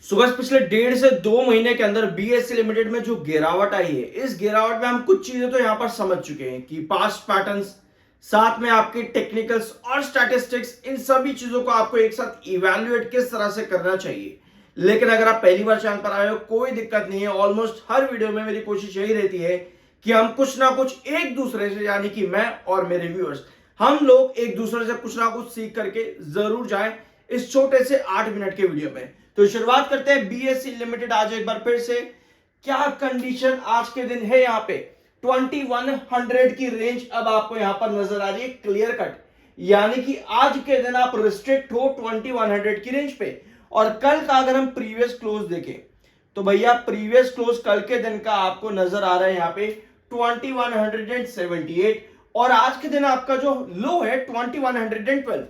सुबह पिछले 1.5 से 2 महीने के अंदर बीएससी लिमिटेड में जो गिरावट आई है, इस गिरावट में हम कुछ चीजें तो यहां पर समझ चुके हैं कि पास्ट पैटर्न्स, साथ में आपके टेक्निकल्स और स्टैटिस्टिक्स, इन सभी चीजों को आपको एक साथ इवैल्यूएट किस तरह से करना चाहिए। लेकिन अगर आप पहली बार चैनल पर आए हो, कोई दिक्कत नहीं है। ऑलमोस्ट हर वीडियो में मेरी कोशिश यही रहती है कि हम कुछ ना कुछ एक दूसरे से, यानी कि मैं और मेरे व्यूअर्स, हम लोग एक दूसरे से कुछ ना कुछ सीख करके जरूर जाएं इस छोटे से 8 मिनट के वीडियो में। तो शुरुआत करते हैं बीएससी लिमिटेड। आज एक बार फिर से क्या कंडीशन आज के दिन है, यहाँ पे 2100 की रेंज अब आपको यहां पर नजर आ रही है क्लियर कट, यानी कि आज के दिन आप रिस्ट्रिक्ट हो 2100 की रेंज पे। और कल का अगर हम प्रीवियस क्लोज देखें तो भैया प्रीवियस क्लोज कल के दिन का आपको नजर आ रहा है यहाँ पे 2178, और आज के दिन आपका जो लो है 2112,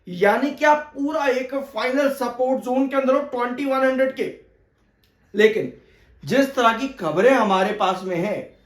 यानी कि आप पूरा एक फाइनल सपोर्ट जोन के अंदर हो 2100 के। लेकिन जिस तरह की खबरें हमारे पास में है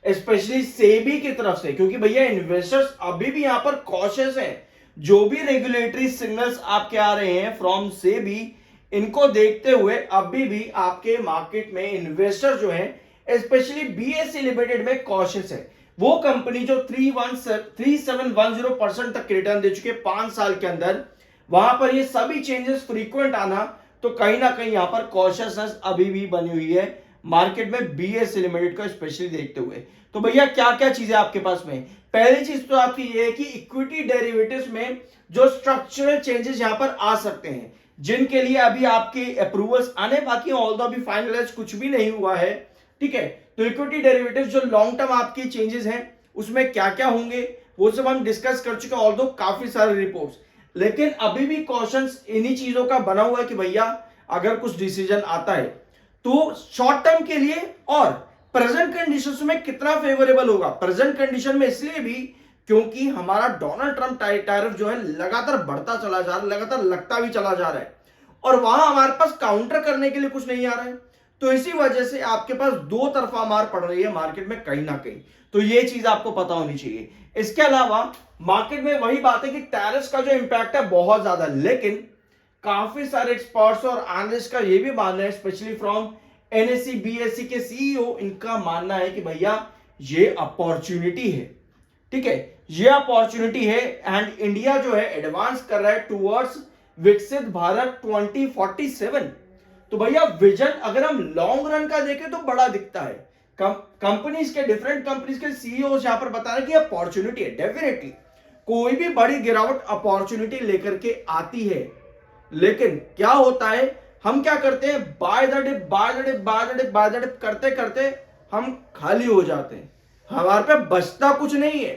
स्पेशली सेबी की तरफ से, क्योंकि भैया इन्वेस्टर्स अभी भी यहां पर कॉशियस हैं, जो भी रेगुलेटरी सिग्नल्स आपके आ रहे हैं फ्रॉम सेबी, इनको देखते हुए अभी भी आपके मार्केट में इन्वेस्टर जो है स्पेशली बीएससी लिमिटेड में कॉशियस है। वो कंपनी जो 3710% तक रिटर्न दे चुके 5 साल के अंदर, वहां पर ये सभी चेंजेस फ्रीक्वेंट आना, तो कहीं ना कहीं यहां पर कॉशियसनेस अभी भी बनी हुई है मार्केट में बीएससी लिमिटेड को स्पेशली देखते हुए। तो भैया क्या क्या चीजें आपके पास में, पहली चीज तो आपकी ये है कि इक्विटी डेरिवेटिव्स में जो स्ट्रक्चरल चेंजेस यहां पर आ सकते हैं, जिनके लिए अभी आपके अप्रूवल्स आने बाकी हैं, ऑल्दो अभी फाइनलाइज कुछ भी नहीं हुआ है, ठीक है। तो इक्विटी डेरिवेटिव्स जो लॉन्ग टर्म आपकी चेंजेस हैं उसमें क्या क्या होंगे वो सब हम डिस्कस कर चुके हैं, ऑल्दो काफी सारे रिपोर्ट्स। लेकिन अभी भी कॉशंस इन्हीं चीजों का बना हुआ है कि भैया अगर कुछ डिसीजन आता है तो शॉर्ट टर्म के लिए और प्रेजेंट कंडीशंस में कितना फेवरेबल होगा। प्रेजेंट कंडीशन में इसलिए भी क्योंकि हमारा डोनाल्ड ट्रंप टैरिफ जो है लगातार बढ़ता चला जा रहा है, लगातार लगता भी चला जा रहा है, और वहां हमारे पास काउंटर करने के लिए कुछ नहीं आ रहा है। तो इसी वजह से आपके पास दो तरफा मार पड़ रही है मार्केट में कहीं ना कहीं, तो ये चीज आपको पता होनी चाहिए। इसके अलावा मार्केट में वही बात है कि टैरिफ का जो इंपैक्ट है बहुत ज्यादा, लेकिन काफी सारे एक्सपर्ट्स और एनालिस्ट का ये भी मानना है, स्पेशली फ्रॉम एनएससी बीएससी के सीईओ, इनका मानना है कि भैया ये अपॉर्चुनिटी है, ठीक है, ये अपॉर्चुनिटी है। एंड इंडिया जो है एडवांस कर रहा है टुवर्ड्स विकसित भारत 2047। तो भैया विजन अगर हम लॉन्ग रन का देखें तो बड़ा दिखता है। कंपनीज के, डिफरेंट कंपनीज के सीईओ यहां पर बता रहे हैं कि अपॉर्चुनिटी है। डेफिनेटली कोई भी बड़ी गिरावट अपॉर्चुनिटी लेकर के आती है, लेकिन क्या होता है, हम क्या करते हैं, by the dip by the dip by the dip by the dip करते करते हम खाली हो जाते हैं, हमारे पे बचता कुछ नहीं है।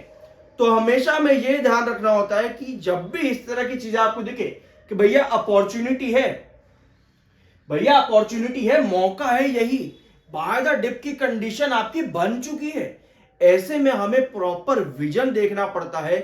तो हमेशा हमें यह ध्यान रखना होता है कि जब भी इस तरह की चीजें आपको दिखे कि भैया अपॉर्चुनिटी है, भैया अपॉर्चुनिटी है, मौका है, यही बाय द डिप की कंडीशन आपकी बन चुकी है, ऐसे में हमें प्रॉपर विजन देखना पड़ता है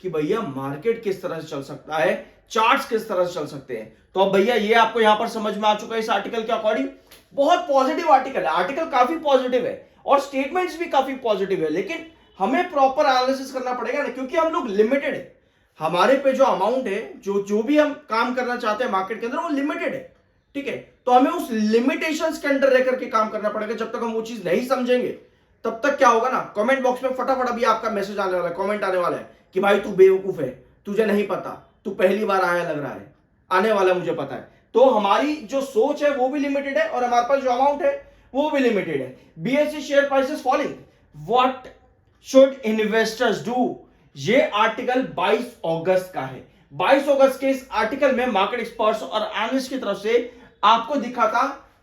कि भैया मार्केट किस तरह से चल सकता है, चार्ट्स किस तरह से चल सकते हैं। तो अब भैया ये आपको यहां पर समझ में आ चुका है इस आर्टिकल के अकॉर्डिंग। बहुत पॉजिटिव आर्टिकल है, आर्टिकल काफी पॉजिटिव है और स्टेटमेंट्स भी काफी पॉजिटिव है, लेकिन हमें प्रॉपर एनालिसिस करना पड़ेगा ना, क्योंकि हम लोग लिमिटेड है, हमारे पे जो अमाउंट है, जो भी हम काम करना चाहते हैं मार्केट के अंदर वो लिमिटेड है, ठीक है। तो हमें उस लिमिटेशंस के अंडर रह करके काम करना पड़ेगा। जब तक हम वो चीज नहीं समझेंगे तब तक क्या होगा ना, कमेंट बॉक्स में फटाफट अभी आपका मैसेज आने वाला है, कमेंट आने वाला है कि भाई तू बेवकूफ है, तुझे नहीं पता, तू पहली बार आया लग रहा है, आने वाला है, मुझे पता है। तो हमारी जो सोच है वो भी लिमिटेड है और हमारे पास जो अमाउंट है वो भी लिमिटेड है। BSc share prices falling, what should investors do, ये आर्टिकल 22 अगस्त का है। 22 अगस्त के इस आर्टिकल में मार्केट एक्सपर्ट्स और एनालिस्ट की तरफ से आपको दिखा था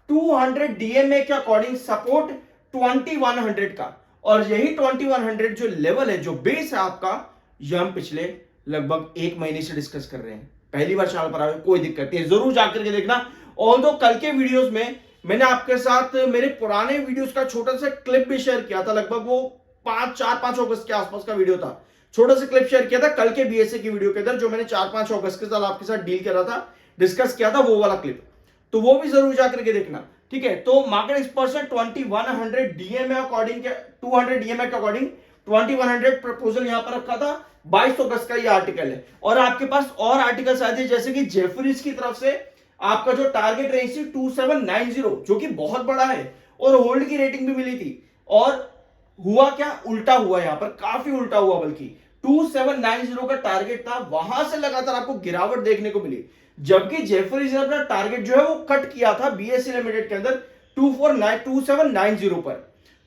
200 डीएमए के अकॉर्डिंग सपोर्ट 2100 का, और यही 2100 जो लेवल है, जो बेस है आपका, ये हम पिछले लगभग 1 महीने से डिस्कस कर रहे हैं। पहली बार चैनल पर आए, कोई दिक्कत नहीं, जरूर जाकर के देखना। ऑल्दो कल के वीडियोस में मैंने आपके साथ मेरे पुराने वीडियोस का छोटा सा क्लिप भी शेयर किया था, लगभग वो 4-5 अगस्त के आसपास का वीडियो था, छोटा सा क्लिप शेयर किया था कल के बीएससी की वीडियो के अंदर, जो मैंने 4-5 अगस्त के साथ आपके साथ डील करा था, डिस्कस किया था, वो वाला क्लिप, तो वो भी जरूर जाकर के देखना, ठीक है। तो market experts 2100 DMA according, 200 DMA के अकॉर्डिंग 2100 प्रपोजल यहां पर रखा था। 22 अगस्त का ये आर्टिकल है, और आपके पास और आर्टिकल्स आए थे, जैसे कि जेफरीज की तरफ से आपका जो टारगेट रेंज थी 2790, जो कि बहुत बड़ा है, और होल्ड की रेटिंग भी मिली थी। और हुआ क्या, उल्टा हुआ, यहां पर काफी उल्टा हुआ, बल्कि 2790 का टारगेट था, वहां से लगातार आपको गिरावट देखने को मिली, जबकि जेफरीज ने अपना टारगेट जो है वो कट किया था बीएसई लिमिटेड के अंदर 2790 पर।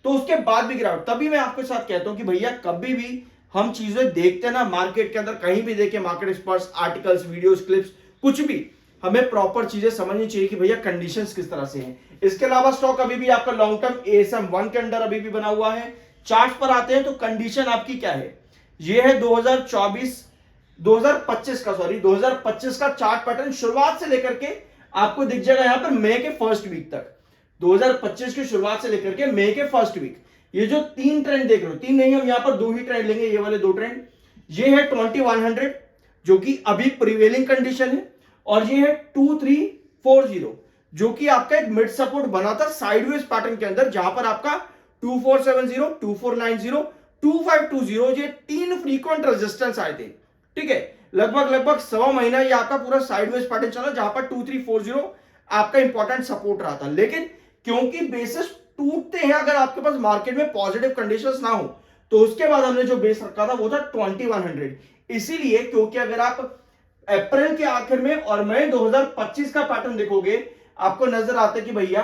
तो उसके बाद भी गिरावट, तभी मैं आपके साथ कहता हूं कि भैया कभी भी हम चीजें देखते हैं ना मार्केट के अंदर, कहीं भी देखें, market experts, articles, videos, clips, कुछ भी, हमें प्रॉपर चीजें समझनी चाहिए कि भैया कंडीशंस किस तरह से हैं। इसके अलावा स्टॉक अभी भी आपका लॉन्ग टर्म एएसएम 1 के अंदर अभी भी बना हुआ है। चार्ट पर आते हैं तो कंडीशन आपकी क्या है, ये है 2025 का चार्ट पैटर्न, शुरुआत से लेकर के आपको दिख जाएगा यहां पर मई के फर्स्ट वीक तक। 2025 की शुरुआत से लेकर के मई के फर्स्ट वीक, ये जो तीन ट्रेंड देख रहे हो, तीन नहीं, हम यहां पर दो ही ट्रेंड लेंगे, ये वाले दो ट्रेंड। ये है 2100 जो कि अभी प्रिवेलिंग कंडीशन है, और ये है 2340 जो कि आपका एक मिड सपोर्ट बना था साइडवेज पैटर्न के अंदर, जहां पर आपका 2470, 2490, 2520 ये तीन फ्रीक्वेंट रेजिस्टेंस आए थे। ठीक है, लगभग सवा महीना ये आपका पूरा साइडवेज पैटर्न चला, जहां पर 2340 आपका इंपॉर्टेंट सपोर्ट रहा था। लेकिन क्योंकि बेसिस टूटते हैं अगर आपके पास मार्केट में पॉजिटिव कंडीशंस ना हो, तो उसके बाद हमने जो बेस रखा था वो था 2100। इसीलिए क्योंकि अगर आप अप्रैल के आखिर में और मई 2025 का पैटर्न देखोगे, आपको नजर आता है कि भैया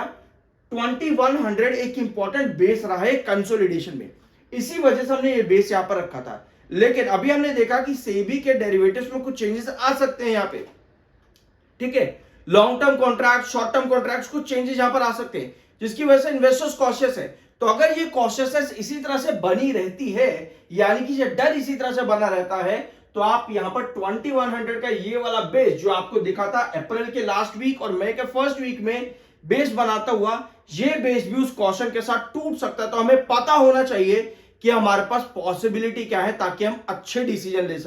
2100 एक इंपॉर्टेंट बेस रहा है कंसोलिडेशन में, इसी वजह से हमने ये बेस यहां पर रखा था। लेकिन अभी हमने देखा कि सेबी के डेरिवेटिव्स में कुछ चेंजेस आ सकते हैं यहां पे। ठीक है, long term contract, short term contract, कुछ चेंजेस यहां पर आ सकते हैं, जिसकी वजह से इन्वेस्टर्स कॉशियस है। तो अगर ये कॉशियसनेस इसी तरह से बनी रहती है, यानी कि ये डर इसी तरह से बना रहता है, तो आप यहां पर 2100 का ये वाला बेस जो आपको दिखा था अप्रैल के लास्ट वीक और मई के फर्स्ट वीक में बेस बनाता हुआ, ये बेस भी उस कॉशन के साथ टूट सकता है। तो हमें पता होना चाहिए कि हमारे पास पॉसिबिलिटी क्या है, ताकि हम अच्छे डिसीजन ले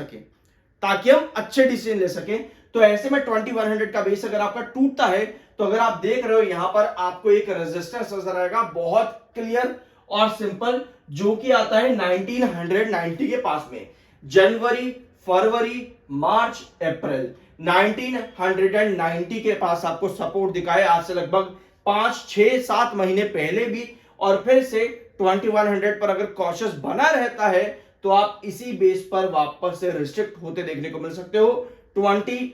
सकें। तो ऐसे में 2100 का बेस अगर आपका टूटता है, तो अगर आप देख रहे हो यहां पर आपको एक रेजिस्टेंस नजर आएगा, बहुत क्लियर और सिंपल, जो कि आता है 1990 के पास में। जनवरी, फरवरी, मार्च, अप्रैल, 1990 के पास आपको सपोर्ट दिखाए, आज से लगभग 5, 6, 7 महीने पहले भी। और फिर से 2100 पर अगर कॉशियस बना रहता है, तो आप इसी बेस पर वापस से रिस्ट्रिक्ट होते देखने को मिल सकते हो। 20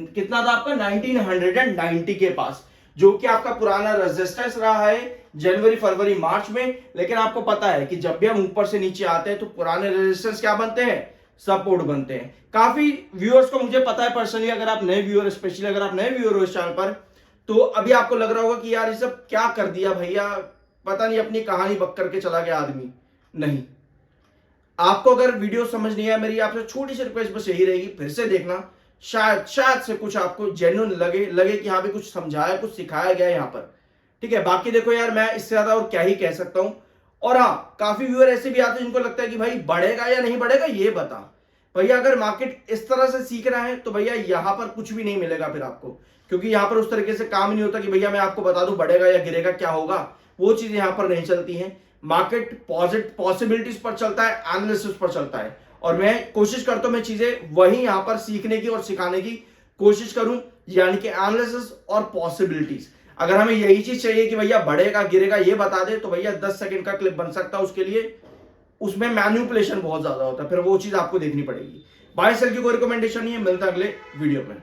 कितना था आपका 1990 के पास, जो कि आपका पुराना रेजिस्टेंस रहा है जनवरी, फरवरी, मार्च में। लेकिन आपको पता है कि जब भी हम ऊपर से नीचे आते हैं, तो पुराने रेजिस्टेंस क्या बनते हैं, सपोर्ट बनते हैं। काफी व्यूअर्स को मुझे पता है पर्सनली, अगर आप नए व्यूअर, स्पेशली अगर आप नए व्यूअर हो इस चैनल पर, तो अभी आपको लग रहा होगा कि यार ये सब क्या कर दिया भैया, पता नहीं अपनी कहानी बक करके चला गया आदमी। नहीं, आपको अगर वीडियो समझ नहीं आया, मेरी आपसे छोटी सी रिक्वेस्ट बस यही रहेगी, फिर से देखना, शायद से कुछ आपको जेन्युइन लगे कि हाँ भी कुछ समझाया, कुछ सिखाया गया यहाँ पर। ठीक है, बाकी देखो यार, मैं इससे ज्यादा और क्या ही कह सकता हूं। और हाँ, काफी व्यूअर ऐसे भी आते हैं जिनको लगता है कि भाई बढ़ेगा या नहीं बढ़ेगा ये बता। भैया अगर मार्केट इस तरह से सीख रहा है, तो भैया यहां पर कुछ भी नहीं मिलेगा फिर आपको, क्योंकि यहां पर उस तरीके से काम नहीं होता कि भैया मैं आपको बता दूं बढ़ेगा या गिरेगा, क्या होगा, वो चीजें यहां पर नहीं चलती हैं। मार्केट पॉसिबिलिटीज पर चलता है, एनालिसिस पर चलता है, और मैं कोशिश करता हूं मैं चीजें वही यहां पर सीखने की और सिखाने की कोशिश करूं, यानी कि एनालिसिस और पॉसिबिलिटीज। अगर हमें यही चीज चाहिए कि भैया बढ़ेगा गिरेगा ये बता दे, तो भैया 10 सेकंड का क्लिप बन सकता है, उसके लिए उसमें मैन्युपुलेशन बहुत ज्यादा होता है, फिर वो चीज आपको देखनी पड़ेगी। बाय सेल की कोई रिकमेंडेशन नहीं है, मिलता है अगले वीडियो में।